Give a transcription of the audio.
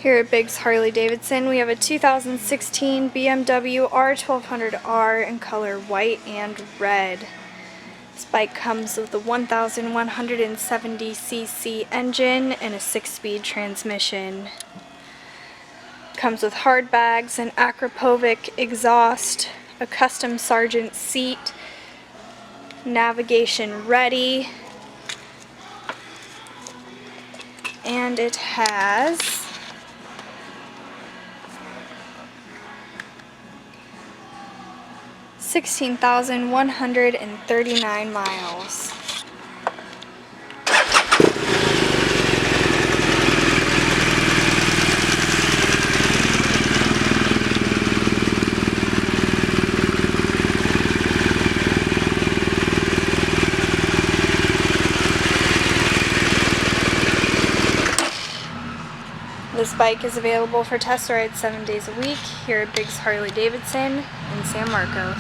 Here at Biggs Harley Davidson, we have a 2016 BMW R1200R in color white and red. This bike comes with a 1,170cc engine and a 6-speed transmission. Comes with hard bags, an Akrapovic exhaust, a custom Sargent seat, navigation ready, and it has 16,139 miles. This bike is available for test rides 7 days a week here at Biggs Harley Davidson in San Marcos.